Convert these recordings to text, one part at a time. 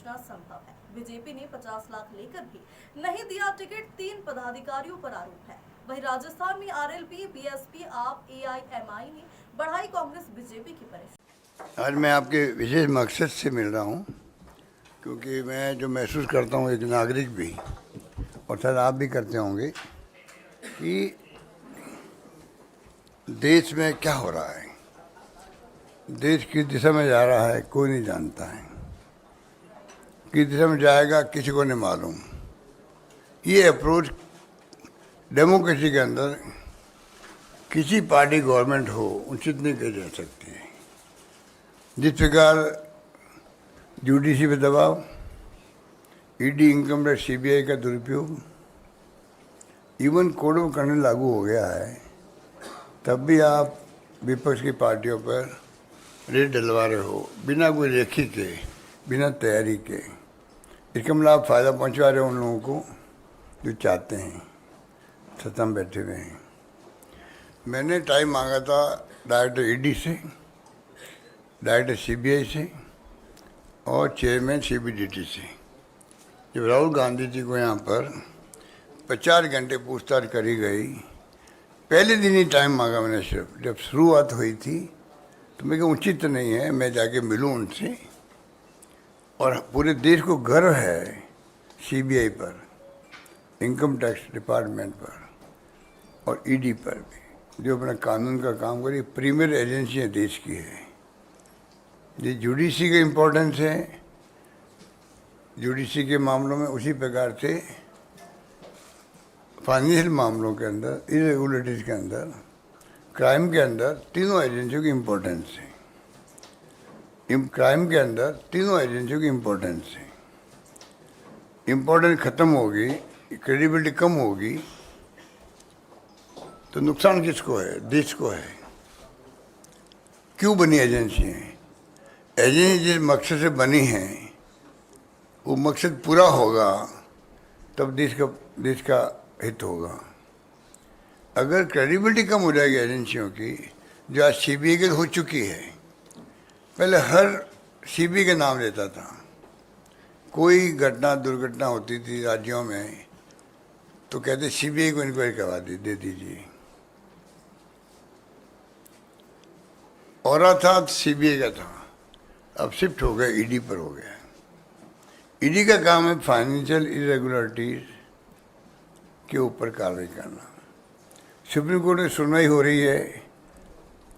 पहुंचना संभव है। बीजेपी ने 50 लाख लेकर भी नहीं दिया टिकट, 3 पदाधिकारियों पर आरोप है। वहीं राजस्थान में आरएलपी, बीएसपी, आप, एआईएमआई ने बढ़ाई कांग्रेस बीजेपी की परेशानी। आज मैं आपके विशेष मकसद से मिल रहा हूं, क्योंकि मैं जो महसूस करता हूं एक नागरिक भी, और शायद आप भी करते होंगे, कि देश में क्या हो रहा है, देश किस दिशा में जा रहा है कोई नहीं जानता है, किस दिशा में जाएगा किसी को नहीं मालूम। ये अप्रोच डेमोक्रेसी के अंदर किसी पार्टी गवर्नमेंट हो उचित नहीं कही जा सकती है। जिस प्रकार जुडिशरी पे दबाव, ईडी, इनकम टैक्स, सीबीआई का दुरुपयोग, इवन कोड ऑफ कंडक्ट लागू हो गया है, तब भी आप विपक्ष की पार्टियों पर रेट डलवा रहे हो बिना कोई रेखी के, बिना तैयारी के। इसका मतलब आप फ़ायदा पहुंचा रहे हो उन लोगों को जो चाहते हैं, सत्ता में बैठे हुए हैं। मैंने टाइम मांगा था डायरेक्टर ईडी से, डायरेक्टर सीबीआई से और चेयरमैन सीबीडीटी से। जब राहुल गांधी जी को यहाँ पर 50 घंटे पूछताछ करी गई, पहले दिन ही टाइम मांगा मैंने सिर्फ। जब शुरुआत हुई थी तो मैं उचित नहीं है मैं जाके मिलूँ उनसे, और पूरे देश को गर्व है सीबीआई पर, इनकम टैक्स डिपार्टमेंट पर और ईडी पर भी, जो अपना कानून का काम करी। प्रीमियर एजेंसियाँ देश की है। ये जुडिशरी का इम्पोर्टेंस है, जुडिशरी के मामलों में, उसी प्रकार से फाइनेंशियल मामलों के अंदर, इरेगुलरिटीज़ के अंदर, क्राइम के अंदर तीनों एजेंसियों की इम्पोर्टेंस है। क्राइम के अंदर तीनों एजेंसियों की इम्पोर्टेंस है। इम्पोर्टेंस खत्म होगी, क्रेडिबिलिटी कम होगी, तो नुकसान किसको है? देश को है। क्यों बनी एजेंसी है? एजेंसी जिस मकसद से बनी है वो मकसद पूरा होगा तब देश का हित होगा। अगर क्रेडिबिलिटी कम हो जाएगी एजेंसियों की, जो आज सीबीआई की हो चुकी है, पहले हर सीबीआई का नाम लेता था। कोई घटना दुर्घटना होती थी राज्यों में तो कहते सीबीआई को इंक्वायरी करवा दे दीजिए। और था सीबीआई का था, अब शिफ्ट हो गया ईडी पर हो गया। ईडी का काम है फाइनेंशियल इरेगुलरिटीज के ऊपर कार्रवाई करना। सुप्रीम कोर्ट में सुनवाई हो रही है,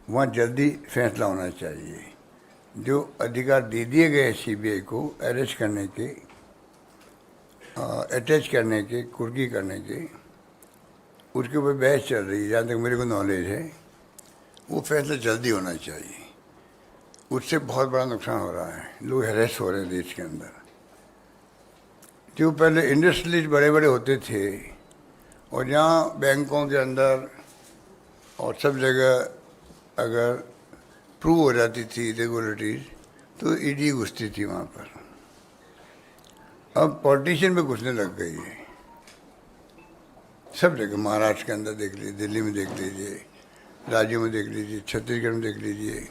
वहाँ जल्दी फैसला होना चाहिए। जो अधिकार दे दिए गए सीबीआई को अरेस्ट करने के, अटैच करने के, कुर्की करने के, उसके ऊपर बहस चल रही है। जहाँ तक मेरे को नॉलेज है वो फैसला जल्दी होना चाहिए। उससे बहुत बड़ा नुकसान हो रहा है, लोग हैरेस हो रहे हैं देश के अंदर। जो पहले इंडस्ट्रियलिस्ट बड़े बड़े होते थे और जहाँ बैंकों के अंदर और सब जगह अगर प्रूव हो जाती थी रेगुलेटरीज तो ईडी घुसती थी वहाँ पर। अब पॉलिटिशियन में घुसने लग गई है सब जगह। महाराष्ट्र के अंदर देख लीजिए, दिल्ली में देख लीजिए, राज्यों में देख लीजिए, छत्तीसगढ़ में देख लीजिए,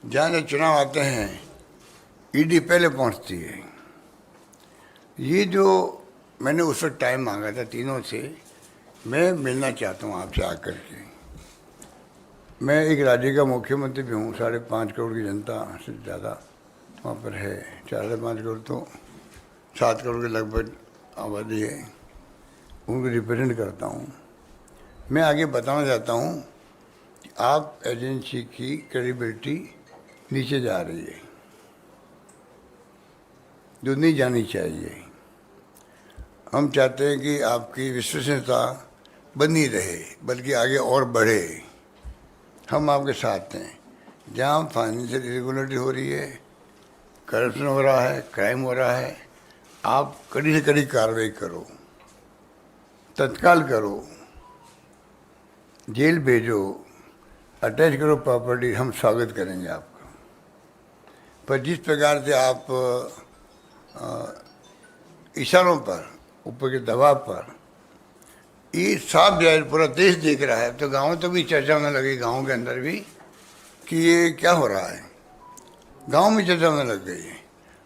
जहाँ जहाँ चुनाव आते हैं ईडी पहले पहुँचती है। ये जो मैंने उस वक्त टाइम मांगा था तीनों से, मैं मिलना चाहता हूँ आपसे आकर के। मैं एक राज्य का मुख्यमंत्री भी हूँ, 5.5 करोड़ की जनता से ज़्यादा वहाँ पर है। 4.5 करोड़ तो 7 करोड़ के लगभग आबादी है, उनको रिप्रेजेंट करता हूँ। मैं आगे बताना चाहता हूँ कि आप एजेंसी की क्रेडिबिलिटी नीचे जा रही है, जो नहीं जानी चाहिए। हम चाहते हैं कि आपकी विश्वसनीयता बनी रहे, बल्कि आगे और बढ़े। हम आपके साथ हैं। जहाँ फाइनेंशियल इरेगुलरिटी हो रही है, करप्शन हो रहा है, क्राइम हो रहा है, आप कड़ी से कड़ी कार्रवाई करो, तत्काल करो, जेल भेजो, अटैच करो प्रॉपर्टी, हम स्वागत करेंगे आपका। पर जिस प्रकार से आप इशारों पर, ऊपर के दबाव पर, ये साफ जाहिर पूरा देश देख रहा है, तो गाँव तो भी चर्चा होने लगी, गाँव के अंदर भी, कि ये क्या हो रहा है। गांव में चर्चा होने लग गई है।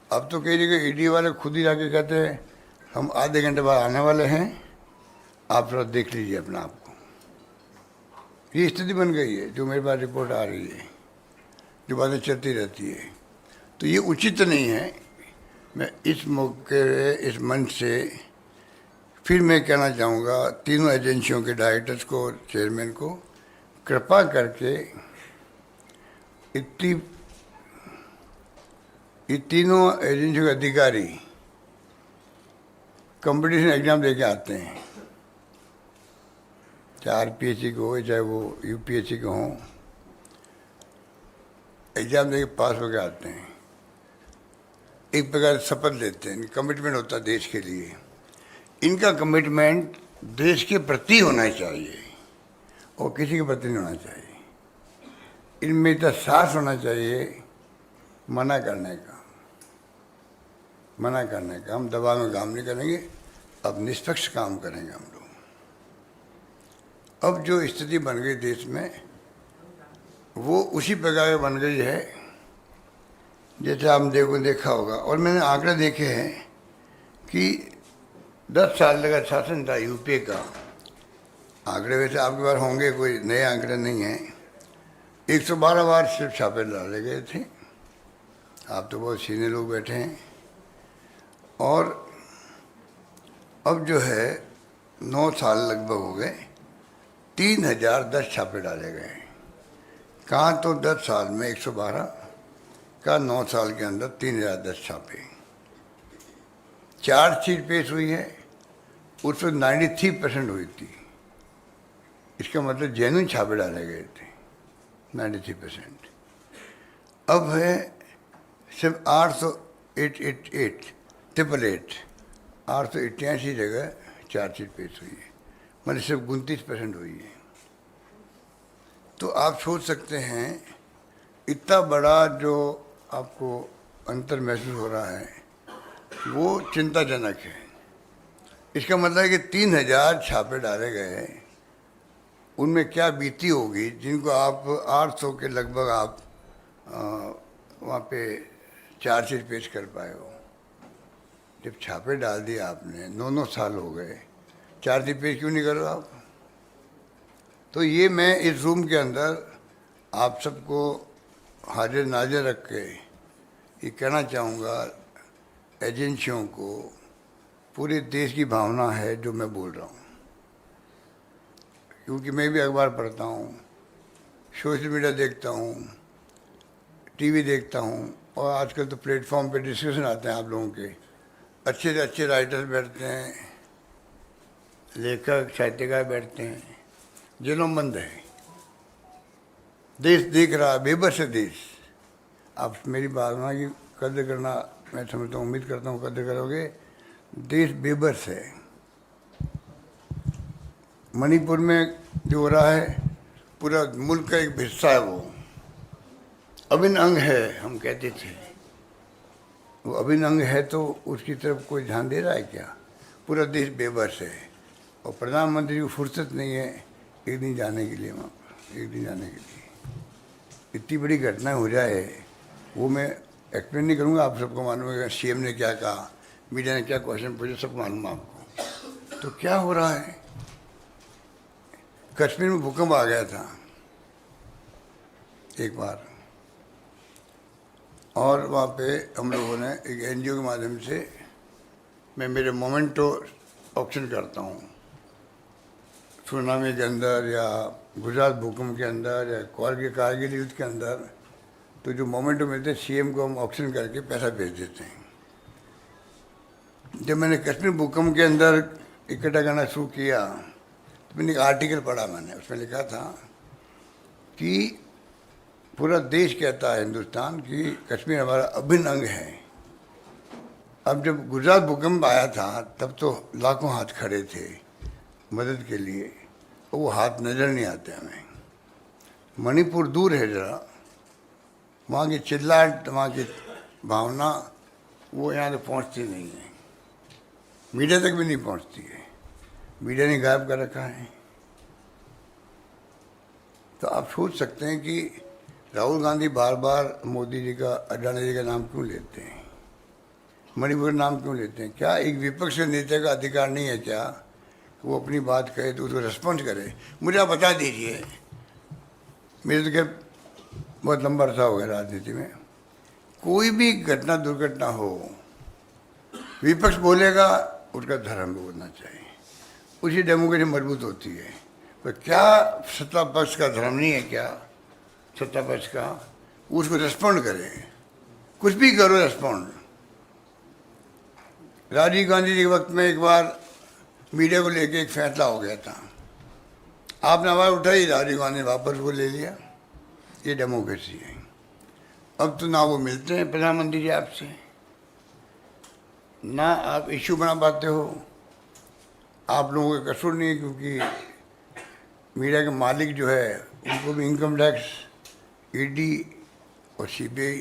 अब तो कई जगह ईडी वाले खुद ही जाके कहते हैं हम आधे घंटे बाद आने वाले हैं, आप थोड़ा देख लीजिए अपना आप को। ये स्थिति बन गई है जो मेरे पास रिपोर्ट आ रही है, जो बातें चलती रहती है। तो ये उचित नहीं है। मैं इस मौके, इस मंच से फिर मैं कहना चाहूँगा तीनों एजेंसियों के डायरेक्टर्स को, चेयरमैन को, कृपा करके ये तीनों एजेंसियों के अधिकारी कंपटीशन एग्जाम देके आते हैं, चाहे आरपीएससी के हो चाहे वो यूपीएससी के हों, एग्जाम देके पास होके आते हैं। एक प्रकार शपथ लेते हैं, कमिटमेंट होता है देश के लिए। इनका कमिटमेंट देश के प्रति होना चाहिए और किसी के प्रति नहीं होना चाहिए। इनमें इतना साहस होना चाहिए मना करने का। हम दबाव में काम नहीं करेंगे, अब निष्पक्ष काम करेंगे हम लोग। अब जो स्थिति बन गई देश में वो उसी प्रकार की बन गई है जैसे आपने देखा होगा। और मैंने आंकड़े देखे हैं कि 10 साल लगा शासन था यूपीए का। आंकड़े वैसे आपके पास होंगे, कोई नए आंकड़े नहीं हैं। 112 बार सिर्फ छापे डाले गए थे। आप तो बहुत सीनियर लोग बैठे हैं। और अब जो है 9 साल लगभग हो गए, 3010 छापे डाले गए। कहाँ तो 10 साल में 112 का 9 साल के अंदर 3010 छापे। चार्जशीट पेश हुई है, उसमें 93% हुई थी। इसका मतलब जेन्युइन छापे डाले गए थे 93%। अब है सिर्फ 888 जगह चार्जशीट पेश हुई है, मतलब सिर्फ 29% हुई है। तो आप सोच सकते हैं इतना बड़ा जो आपको अंतर महसूस हो रहा है वो चिंताजनक है। इसका मतलब है कि 3000 छापे डाले गए, उनमें क्या बीती होगी जिनको आप 800 के लगभग आप वहाँ पे चार्जशीट पेश कर पाए हो। जब छापे डाल दिए आपने, 9 साल हो गए, चार्जशीट पेश क्यों नहीं करो आप? तो ये मैं इस रूम के अंदर आप सबको हाजिर नाजिर रख के ये कहना चाहूँगा, एजेंसियों को, पूरे देश की भावना है जो मैं बोल रहा हूँ। क्योंकि मैं भी अखबार पढ़ता हूँ, सोशल मीडिया देखता हूँ, टीवी देखता हूँ, और आजकल तो प्लेटफॉर्म पे डिस्कशन आते हैं आप लोगों के। अच्छे से अच्छे राइटर्स बैठते हैं, लेखक साहित्यकार बैठते हैं, जुल्मबंद है। देश देख रहा है, बेबस है देश। आप मेरी भावना की कदर करना, मैं समझता हूँ, उम्मीद करता हूँ कदर करोगे। देश बेबस है। मणिपुर में जो हो रहा है, पूरा मुल्क का एक हिस्सा है, वो अभिन्न अंग है, हम कहते थे। वो अभिन्न अंग है तो उसकी तरफ कोई ध्यान दे रहा है क्या? पूरा देश बेबस है और प्रधानमंत्री को फुर्सत नहीं है एक दिन जाने के लिए वहाँ पर, एक दिन जाने के लिए। इतनी बड़ी घटना हो जाए वो मैं एक्सप्लेन नहीं करूँगा, आप सबको मालूम है। सीएम ने क्या कहा, मीडिया ने क्या क्वेश्चन पूछे, सब मालूम है आपको। तो क्या हो रहा है? कश्मीर में भूकंप आ गया था एक बार, और वहाँ पे हम लोगों ने एक एनजीओ के माध्यम से, मैं मेरे मोमेंटो ऑक्शन करता हूँ, सुनामी के अंदर या गुजरात भूकंप के अंदर या कारगिल युद्ध के अंदर, तो जो मोमेंटो मिलते हैं सीएम को हम ऑक्शन करके पैसा भेज देते हैं। जब मैंने कश्मीर भूकंप के अंदर इकट्ठा करना शुरू किया तो मैंने एक आर्टिकल पढ़ा, मैंने उसमें लिखा था कि पूरा देश कहता है हिंदुस्तान कि कश्मीर हमारा अभिन्न अंग है। अब जब गुजरात भूकंप आया था तब तो लाखों हाथ खड़े थे मदद के लिए, और वो हाथ नज़र नहीं आते हमें। मणिपुर दूर है ज़रा, वहाँ की चिल्लाहट, वहाँ की भावना वो यहाँ तक पहुँचती नहीं है, मीडिया तक भी नहीं पहुँचती है। मीडिया ने गायब कर रखा है। तो आप सोच सकते हैं कि राहुल गांधी बार बार मोदी जी का, अडानी जी का नाम क्यों लेते हैं। मणिपुर नाम क्यों लेते हैं? क्या एक विपक्ष के नेता का अधिकार नहीं है क्या वो अपनी बात कहे तो उसको रिस्पॉन्स करे? मुझे आप बता दीजिए, मेरे तो खैर बहुत लंबा अरसा हो गया राजनीति में, कोई भी घटना दुर्घटना हो, विपक्ष बोलेगा उसका धर्म भी बोलना चाहिए, उसी डेमोक्रेसी मजबूत होती है। तो क्या सत्ता पक्ष का धर्म नहीं है क्या? सत्ता पक्ष का उसको रिस्पॉन्ड करे, कुछ भी करो रिस्पॉन्ड। राजीव गांधी जी के वक्त में एक बार मीडिया को लेके एक फैसला हो गया था, आपने आवाज़ उठाई, राजीव गांधी ने वापस वो ले लिया। ये डेमोक्रेसी है। अब तो ना वो मिलते हैं प्रधानमंत्री जी आपसे, ना आप इश्यू बना पाते हो। आप लोगों का कसूर नहीं है, क्योंकि मीडिया के मालिक जो है उनको भी इनकम टैक्स, ईडी और सीबीआई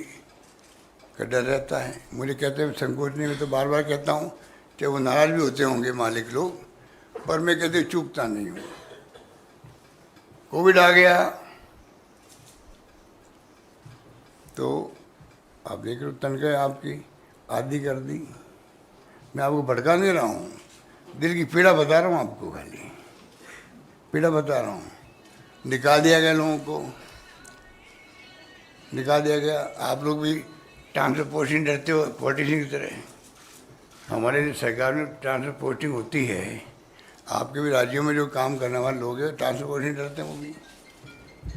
का डर रहता है। मुझे कहते हैं संकोच नहीं, मैं तो बार बार कहता हूँ, चाहे वो नाराज भी होते होंगे मालिक लोग, पर मैं कहते चूकता नहीं हूँ। कोविड आ गया तो आप देख रहे हो तनख्वाह आपकी आधी कर दी। मैं आपको भड़का नहीं रहा हूँ, दिल की पीड़ा बता रहा हूँ आपको, खाली पीड़ा बता रहा हूँ। निकाल दिया गया लोगों को, निकाल दिया गया। आप लोग भी ट्रांसफर पोस्टिंग डरते हो पॉलिटिशियन की तरह। हमारे सरकार में ट्रांसफर पोस्टिंग होती है, आपके भी राज्यों में जो काम करने वाले लोग हैं ट्रांसफर पोस्टिंग डरते हैं वो भी।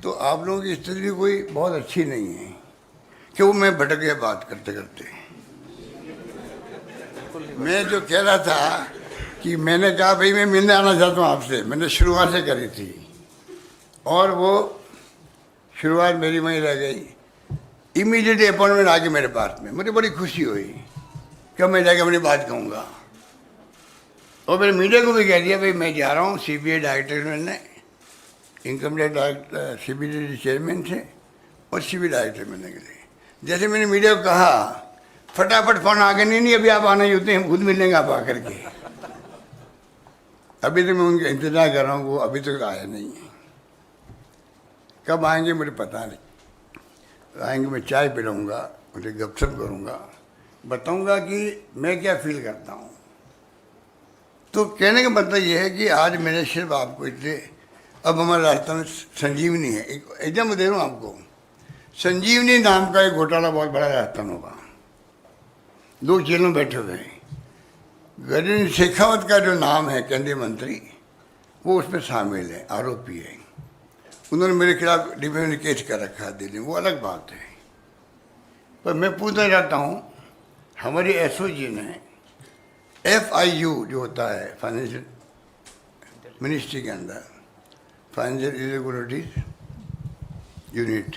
तो आप लोगों की स्थिति भी कोई बहुत अच्छी नहीं है। क्यों मैं भटक गया बात करते करते। मैं जो कह रहा था कि मैंने कहा भाई मैं मिलने आना चाहता हूँ आपसे, मैंने शुरुआत से करी थी और वो शुरुआत मेरी वहीं रह गई। इमीडिएटली अपॉइंटमेंट आ गई मेरे पास में, मुझे बड़ी खुशी हुई कि मैं जाके अपनी बात कहूँगा। और मैंने मीडिया को भी कह दिया भाई मैं जा रहा हूँ सीबीआई डायरेक्टर मिलने, income tax director CBI chairman से और सीबीआई डायरेक्टर मिलने के लिए। जैसे मैंने मीडिया को कहा, फटाफट फोन आ गया, नहीं अभी आप आना ही होते हैं, खुद मिल लेंगे आप आकर के। अभी तो मैं उनका इंतजार कर रहा हूँ, वो अभी तक आया नहीं है। कब आएंगे मुझे पता नहीं। आएंगे, मैं चाय पिलाऊंगा, उनसे गपशप करूंगा, बताऊंगा कि मैं क्या फील करता हूँ। तो कहने का मतलब ये है कि आज मैंने सिर्फ आपको इसलिए, अब हमारे राजस्थान में संजीवनी है, एक एग्जाम्पल दे रहा हूँ आपको। संजीवनी नाम का एक घोटाला बहुत बड़ा राजस्थान होगा, लोग जेल में बैठे हुए हैं। गजेंद्र शेखावत का जो नाम है केंद्रीय मंत्री, वो उसमें शामिल है, आरोपी है। उन्होंने मेरे खिलाफ डिफेंस केस कर रखा है दिल्ली में, वो अलग बात है। पर मैं पूछना चाहता हूँ, हमारी एसओजी ने FIU जो होता है फाइनेंशियल मिनिस्ट्री के अंदर, फाइनेंशियल इरेगुलरिटीज यूनिट,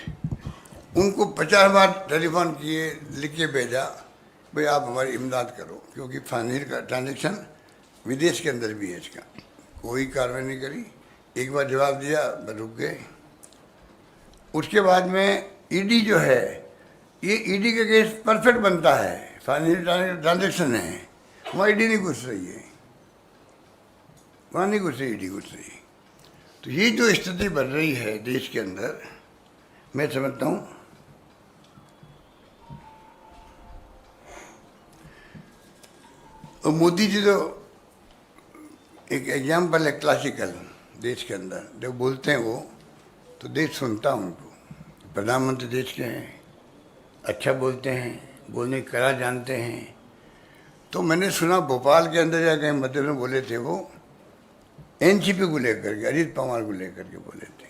उनको 50 बार टेलीफोन किए, लिख के भेजा भाई आप हमारी इमदाद करो, क्योंकि फाइनेंशियल का ट्रांजेक्शन विदेश के अंदर भी है। इसका कोई कार्रवाई नहीं करी। एक बार जवाब दिया, रुक गए। उसके बाद में ईडी जो है, ये ईडी का केस परफेक्ट बनता है, फाइनेंशियल ट्रांजेक्शन है, वहाँ ईडी नहीं घुस रही है, वहाँ नहीं घुस रही ईडी घुस रही। तो ये जो स्थिति बन रही है देश के अंदर, मैं समझता हूँ और मोदी जी तो एक एग्जाम्पल है क्लासिकल देश के अंदर। जब बोलते हैं वो तो देश सुनता हूँ उनको। प्रधानमंत्री देश के हैं, अच्छा बोलते हैं, बोलने की कला जानते हैं। तो मैंने सुना भोपाल के अंदर या कहीं मध्य में बोले थे वो, एनसीपी को लेकर के, अजीत पवार को लेकर के बोले थे,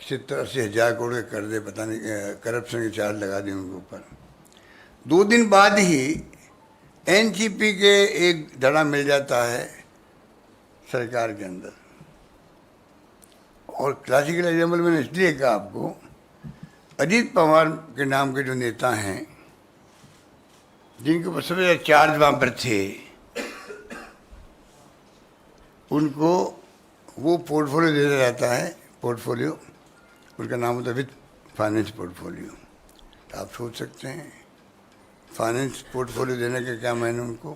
70-80 हज़ार करोड़ के कर्जे, पता नहीं करप्शन के चार्ज लगा दिए उनके ऊपर। 2 दिन बाद ही एनसीपी के एक धड़ा मिल जाता है सरकार के अंदर। और क्लासिकल एग्जाम्पल मैंने इसलिए कहा आपको, अजीत पवार के नाम के जो नेता हैं, जिनके ऊपर सबसे ज़्यादा चार्ज वहाँ पर थे, उनको वो पोर्टफोलियो देता रहता है। पोर्टफोलियो उनका नाम होता है विद फाइनेंस पोर्टफोलियो। तो आप सोच सकते हैं फाइनेंस पोर्टफोलियो देने के क्या मैंने उनको,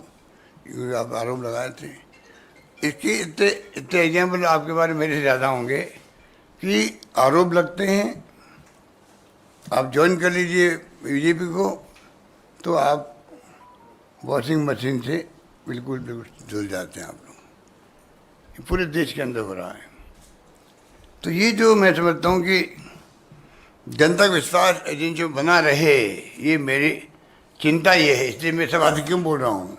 क्योंकि आप आरोप लगाए थे। इसके इतने एग्जाम्पल आपके बारे में मेरे से ज़्यादा होंगे कि आरोप लगते हैं। आप ज्वाइन कर लीजिए बीजेपी को, तो आप वॉशिंग मशीन से बिल्कुल बिल्कुल धुल जाते हैं आप लोग। ये पूरे देश के अंदर हो रहा है। तो ये जो मैं समझता हूँ कि जनता का विश्वास एजेंसी बना रहे, ये मेरी चिंता ये है, इसलिए मैं सब बात क्यों बोल रहा हूँ।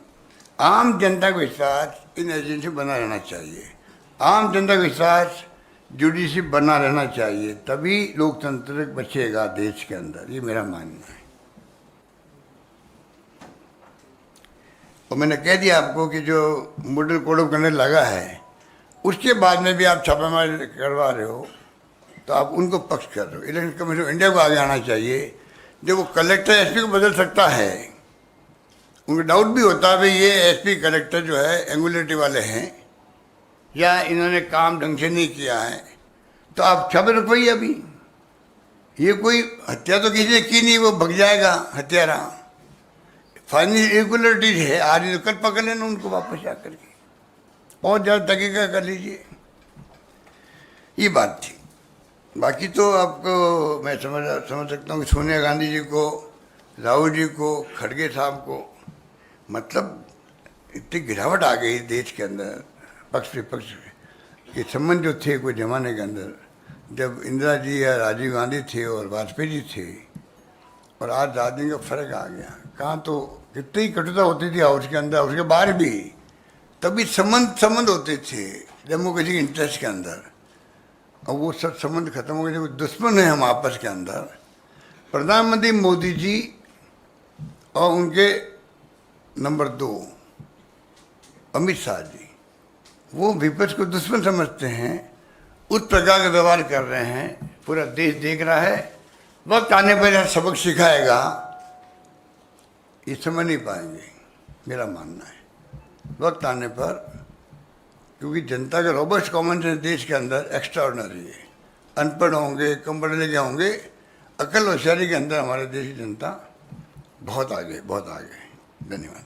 आम जनता का विश्वास इन एजेंसी बना रहना चाहिए, आम जनता का विश्वास जुडिशरी बना रहना चाहिए, तभी लोकतंत्र बचेगा देश के अंदर, ये मेरा मानना है। और मैंने कह दिया आपको कि जो मॉडल कोड ऑफ कंडक्ट लगा है, उसके बाद में भी आप छापेमारी करवा रहे हो, तो आप उनको पक्ष कर रहे हो। इलेक्शन कमीशन ऑफ इंडिया को आगे आना चाहिए। जब वो कलेक्टर एसपी को बदल सकता है, उनको डाउट भी होता है भाई ये एसपी कलेक्टर जो है एंगुलरिटी वाले हैं या इन्होंने काम ढंग से नहीं किया है, तो आप छापे रखवाइए। अभी ये कोई हत्या तो किसी ने की नहीं, वो भग जाएगा हत्यारा। फाइनल इरेगुलरिटीज है, आज तो कल पकड़ लेना उनको वापस आकर के, और ज़्यादा तहकीकात कर लीजिए। ये बात थी। बाकी तो आपको मैं समझ सकता हूँ कि सोनिया गांधी जी को, राहुल जी को, खड़गे साहब को, मतलब इतनी गिरावट आ गई देश के अंदर पक्ष विपक्ष के संबंध जो थे कोई ज़माने के अंदर, जब इंदिरा जी या राजीव गांधी थे और वाजपेयी जी थे, और आज राजनीति का फर्क आ गया। कहाँ तो कितनी कटुता होती थी हाउस के अंदर, उसके बाहर भी, तभी संबंध होते थे डेमोक्रेसी के इंटरेस्ट के अंदर। और वो सब संबंध खत्म हो गए, जो दुश्मन है हम आपस के अंदर। प्रधानमंत्री मोदी जी और उनके नंबर 2 अमित शाह जी, वो विपक्ष को दुश्मन समझते हैं, उस प्रकार का व्यवहार कर रहे हैं। पूरा देश देख रहा है। वक्त आने पर यह सबक सिखाएगा, ये समझ नहीं पाएंगे, मेरा मानना है। वक्त आने पर, क्योंकि जनता का रोबस्ट कॉमन सेंस देश के अंदर एक्स्ट्रा ऑर्डिनरी है। अनपढ़ होंगे, कम पढ़े लिखे होंगे, अकल होशियारी के अंदर हमारे देश की जनता बहुत आगे है। धन्यवाद।